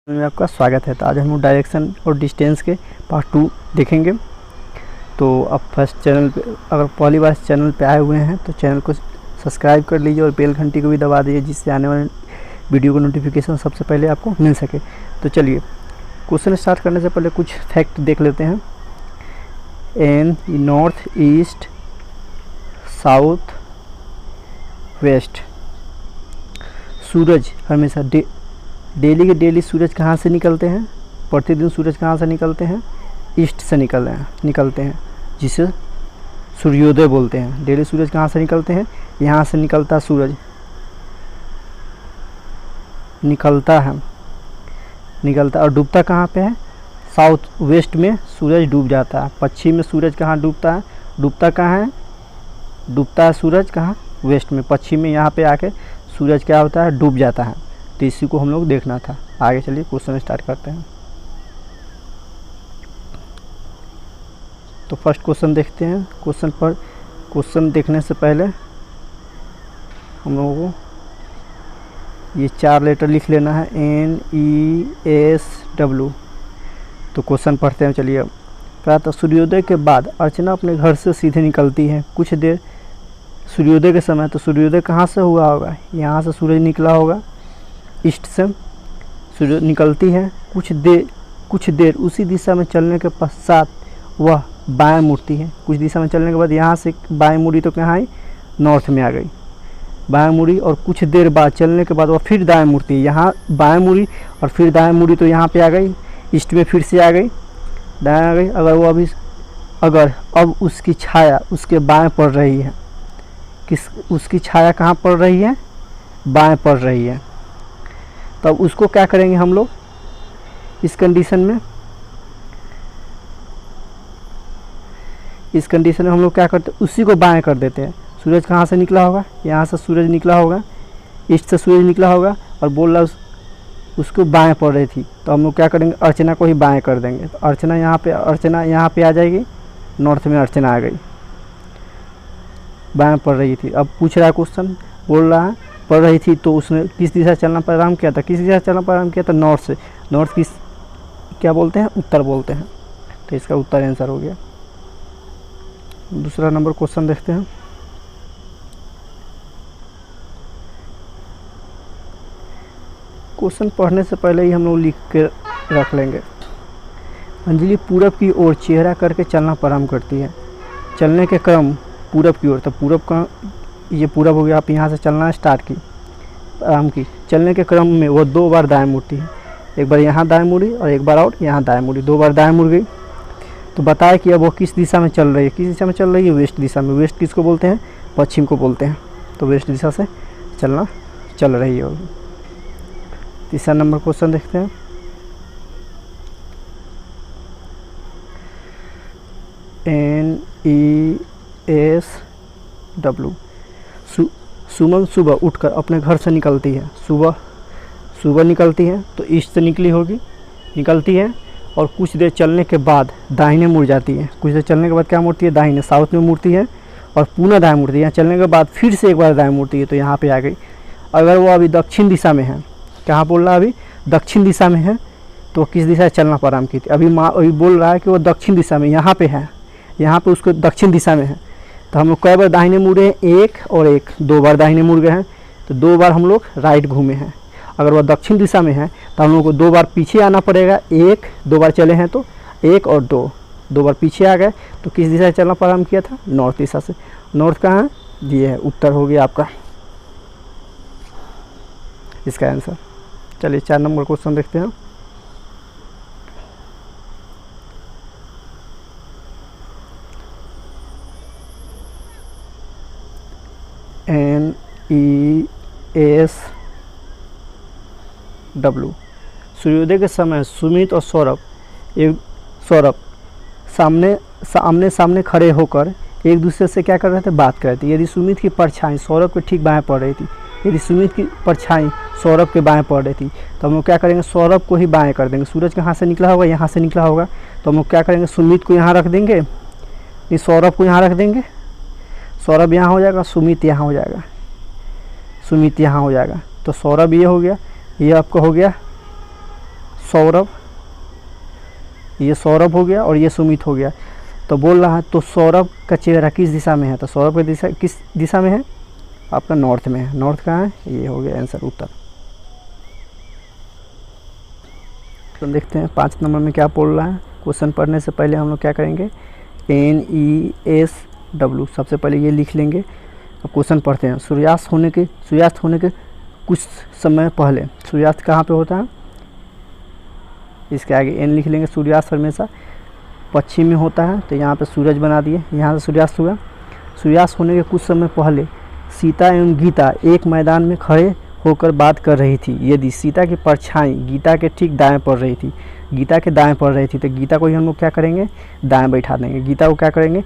में आपका स्वागत है। तो आज हम लोग डायरेक्शन और डिस्टेंस के पार्ट 2 देखेंगे। तो आप फर्स्ट चैनल पे अगर पहली बार इस चैनल पे आए हुए हैं तो चैनल को सब्सक्राइब कर लीजिए और बेल घंटी को भी दबा दीजिए, जिससे आने वाले वीडियो का नोटिफिकेशन सबसे पहले आपको मिल सके। तो चलिए क्वेश्चन स्टार्ट करने से पहले कुछ फैक्ट देख लेते हैं। इन नॉर्थ ईस्ट साउथ वेस्ट सूरज हमेशा डेली के डेली सूरज कहाँ से निकलते हैं? प्रतिदिन सूरज कहाँ से निकलते हैं? ईस्ट से निकलते हैं, जिसे सूर्योदय बोलते हैं। डेली सूरज कहाँ से निकलते हैं? यहाँ से निकलता सूरज निकलता और डूबता कहाँ पे है? साउथ वेस्ट में सूरज डूब जाता है। पश्चिम में सूरज कहाँ डूबता है? डूबता कहाँ है? डूबता है सूरज कहाँ? वेस्ट में। पश्चिम में यहाँ पे आके सूरज क्या होता है? डूब जाता है। तो इसी को हम लोग देखना था। आगे चलिए क्वेश्चन स्टार्ट करते हैं। तो फर्स्ट क्वेश्चन देखते हैं। क्वेश्चन देखने से पहले हम लोगों को ये 4 लेटर लिख लेना है, NESW। तो क्वेश्चन पढ़ते हैं। चलिए, प्रातः सूर्योदय के बाद अर्चना अपने घर से सीधे निकलती है। कुछ देर सूर्योदय के समय, तो सूर्योदय कहाँ से हुआ होगा? यहाँ से सूरज निकला होगा, ईस्ट से सूरज निकलती है। कुछ देर उसी दिशा में चलने के पश्चात वह बाएं मुड़ती है। कुछ दिशा में चलने के बाद यहाँ से बाएं मुड़ी तो कहाँ आई? नॉर्थ में आ गई। बाएं मुड़ी और कुछ देर बाद चलने के बाद वह फिर दाएं मुड़ती है। यहाँ बाएं मुड़ी और फिर दाएं मुड़ी तो यहाँ पे आ गई, ईस्ट में फिर से आ गई, दाएं आ गई। अगर अब उसकी छाया उसके बाएं पड़ रही है, उसकी छाया कहाँ पड़ रही है? बाएं पड़ रही है। तब उसको क्या करेंगे हम लोग इस कंडीशन में? इस कंडीशन में हम लोग क्या करते हैं? उसी को बाएं कर देते हैं। सूरज कहाँ से निकला होगा? यहाँ से सूरज निकला होगा, ईस्ट से सूरज निकला होगा और बोल रहा उसको बाएं पड़ रही थी। तो हम लोग क्या करेंगे? अर्चना को ही बाएं कर देंगे। तो अर्चना यहाँ पे आ जाएगी, नॉर्थ में अर्चना आ गई, बाएं पड़ रही थी। अब पूछ रहा है क्वेश्चन, बोल रहा है पड़ रही थी तो उसने किस दिशा से चलना प्रारंभ किया था? नॉर्थ से। नॉर्थ किस क्या बोलते हैं? उत्तर बोलते हैं। तो इसका उत्तर आंसर हो गया। दूसरा नंबर क्वेश्चन देखते हैं। क्वेश्चन पढ़ने से पहले ही हम लोग लिख के रख लेंगे। अंजलि पूरब की ओर चेहरा करके चलना प्रारंभ करती है। चलने के क्रम पूरब की ओर, तो पूरब का ये पूरब हो गया। आप यहाँ से चलना स्टार्ट की, आराम की। चलने के क्रम में वो 2 बार दाएं मुड़ती है। एक बार यहाँ दाएं मुड़ी और एक बार और यहाँ दाएं मुड़ी। 2 बार दाएं मुड़ गई। तो बताया कि अब वो किस दिशा में चल रही है? किस दिशा में चल रही है? वेस्ट दिशा में। वेस्ट किसको बोलते हैं? पश्चिम को बोलते हैं। तो वेस्ट दिशा से चल रही है। तीसरा नंबर क्वेश्चन देखते हैं। NESW। सुमन सुबह उठकर अपने घर से निकलती है। सुबह निकलती है तो ईस्ट से निकलती है और कुछ देर चलने के बाद दाहिने मुड़ जाती है। कुछ देर चलने के बाद क्या मुड़ती है? दाहिने, साउथ में मुड़ती है और पुनः दाएं मुड़ती है। यहाँ चलने के बाद फिर से एक बार दाएं मुड़ती है, तो यहाँ पे आ गई। अगर वो अभी दक्षिण दिशा में है, कहाँ बोल रहा है? अभी दक्षिण दिशा में है, तो किस दिशा से चलना प्रारंभ की थी? अभी बोल रहा है कि वो दक्षिण दिशा में यहाँ पे है, यहाँ पे उसको दक्षिण दिशा में है। तो हम लोग कई बार दाहिने मुड़े हैं? 1 और 1, 2 बार दाहिने मुड़ गए हैं। तो 2 बार हम लोग राइट घूमे हैं। अगर वह दक्षिण दिशा में है तो हम लोग को 2 बार पीछे आना पड़ेगा। 2 बार चले हैं तो 1 और 2 बार पीछे आ गए। तो किस दिशा से चलना प्रारंभ किया था? नॉर्थ दिशा से। नॉर्थ कहाँ है? ये है, उत्तर हो गया आपका इसका आंसर। चलिए 4 नंबर क्वेश्चन देखते हैं। NESW। सूर्योदय के समय सुमित और सौरभ आमने सामने खड़े होकर एक दूसरे से क्या कर रहे थे? बात कर रहे थे। यदि सुमित की परछाई सौरभ के ठीक बाएं पड़ रही थी, यदि सुमित की परछाई सौरभ के बाएं पड़ रही थी, तो हम लोग क्या करेंगे? सौरभ को ही बाएं कर देंगे। सूरज कहाँ से निकला होगा? यहाँ से निकला होगा। तो हम लोग क्या करेंगे? सुमित को यहाँ रख देंगे, नहीं सौरभ को यहाँ रख देंगे। सौरभ यहाँ हो जाएगा, सुमित यहाँ हो जाएगा। सुमित यहाँ हो जाएगा। तो सौरभ ये हो गया, ये आपका हो गया सौरभ, ये सौरभ हो गया और ये सुमित हो गया। तो बोल रहा है तो सौरभ का चेहरा किस दिशा में है, तो सौरभ का दिशा किस दिशा में है, आपका नॉर्थ में है। नॉर्थ कहाँ है, ये हो गया आंसर, उत्तर। तो देखते हैं 5 नंबर में क्या बोल रहा है। क्वेश्चन पढ़ने से पहले हम लोग क्या करेंगे, NESW सबसे पहले ये लिख लेंगे। अब क्वेश्चन पढ़ते हैं। सूर्यास्त होने के कुछ समय पहले, सूर्यास्त कहाँ पे होता है, इसके आगे एन लिख लेंगे। सूर्यास्त हमेशा पश्चिम में होता है, तो यहाँ पे सूरज बना दिए, यहाँ से सूर्यास्त हुआ। सूर्यास्त होने के कुछ समय पहले सीता एवं गीता एक मैदान में खड़े होकर बात कर रही थी। यदि सीता की परछाई गीता के ठीक दाएं पड़ रही थी, गीता के दाएं पड़ रही थी, तो गीता को ही हम लोग क्या करेंगे, दाएं बैठा देंगे। गीता को क्या करेंगे,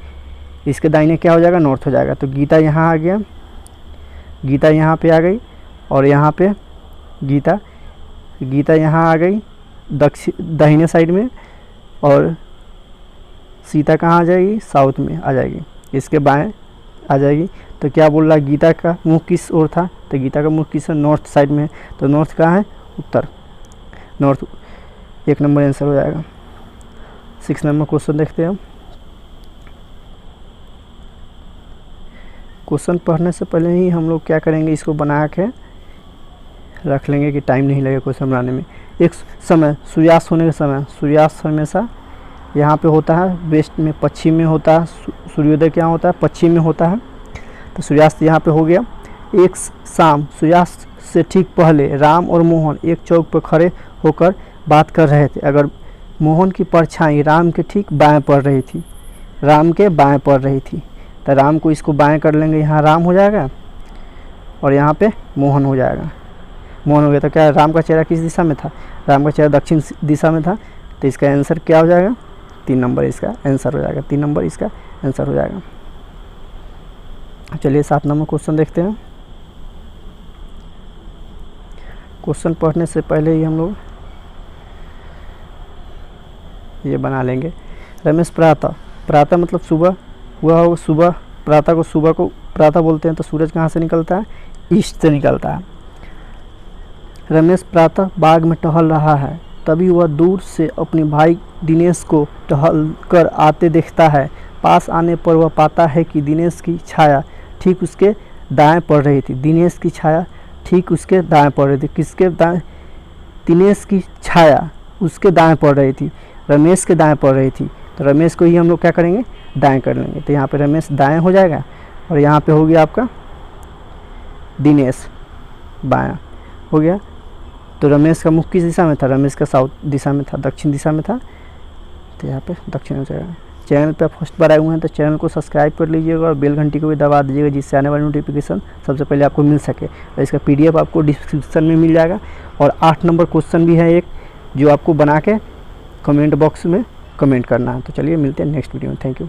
इसके दाहिने क्या हो जाएगा, नॉर्थ हो जाएगा। तो गीता यहाँ आ गया, गीता यहाँ पे आ गई, और यहाँ पे गीता यहाँ आ गई दाहिने साइड में, और सीता कहाँ आ जाएगी, साउथ में आ जाएगी, इसके बाएं आ जाएगी। तो क्या बोल रहा है, गीता का मुख किस ओर था, तो गीता का मुख किस नॉर्थ साइड में है। तो नॉर्थ कहाँ है, उत्तर, नॉर्थ। 1 नंबर आंसर हो जाएगा। 6 नंबर क्वेश्चन देखते हैं। क्वेश्चन पढ़ने से पहले ही हम लोग क्या करेंगे, इसको बना के रख लेंगे कि टाइम नहीं लगे क्वेश्चन बनाने में। एक समय, सूर्यास्त होने के समय, सूर्यास्त हमेशा यहाँ पे होता है, वेस्ट में, पश्चिम में होता है। सूर्योदय क्या होता है, पश्चिम में होता है। तो सूर्यास्त यहाँ पे हो गया। एक शाम, सूर्यास्त से ठीक पहले राम और मोहन एक चौक पर खड़े होकर बात कर रहे थे। अगर मोहन की परछाई राम के ठीक बाएं पड़ रही थी, राम के बाएं पड़ रही थी, तो राम को इसको बाएं कर लेंगे, यहाँ राम हो जाएगा और यहाँ पे मोहन हो जाएगा। मोहन हो गया, तो क्या राम का चेहरा किस दिशा में था, राम का चेहरा दक्षिण दिशा में था। तो इसका आंसर क्या हो जाएगा, 3 नंबर इसका आंसर हो जाएगा। 3 नंबर इसका आंसर हो जाएगा। चलिए 7 नंबर क्वेश्चन देखते हैं। क्वेश्चन पढ़ने से पहले ही हम लोग ये बना लेंगे। रमेश प्रातः मतलब सुबह हुआ हो, सुबह, प्रातः को प्रातः बोलते हैं। तो सूरज कहाँ से निकलता है, ईस्ट से निकलता है। रमेश प्रातः बाग में टहल रहा है, तभी वह दूर से अपने भाई दिनेश को टहल कर आते देखता है। पास आने पर वह पाता है कि दिनेश की छाया ठीक उसके दाएं पड़ रही थी। दिनेश की छाया ठीक उसके दाएं पड़ रही थी। किसके दाएं, दिनेश की छाया उसके दाएं पड़ रही थी, रमेश के दाएं पड़ रही थी। तो रमेश को ही हम लोग क्या करेंगे, दाएं कर लेंगे। तो यहाँ पे रमेश दाएं हो जाएगा, और यहाँ पे हो गया आपका दिनेश बायां हो गया। तो रमेश का मुख किस दिशा में था, रमेश का साउथ दिशा में था, दक्षिण दिशा में था। तो यहाँ पे दक्षिण हो जाएगा। चैनल पे फर्स्ट बार आए हुए हैं तो चैनल को सब्सक्राइब कर लीजिएगा और बेल घंटी को भी दबा दीजिएगा, जिससे आने वाली नोटिफिकेशन सबसे पहले आपको मिल सके। और इसका PDF आपको डिस्क्रिप्शन में मिल जाएगा। और 8 नंबर क्वेश्चन भी है एक, जो आपको बना के कमेंट बॉक्स में कमेंट करना है। तो चलिए मिलते हैं नेक्स्ट वीडियो में। Thank you.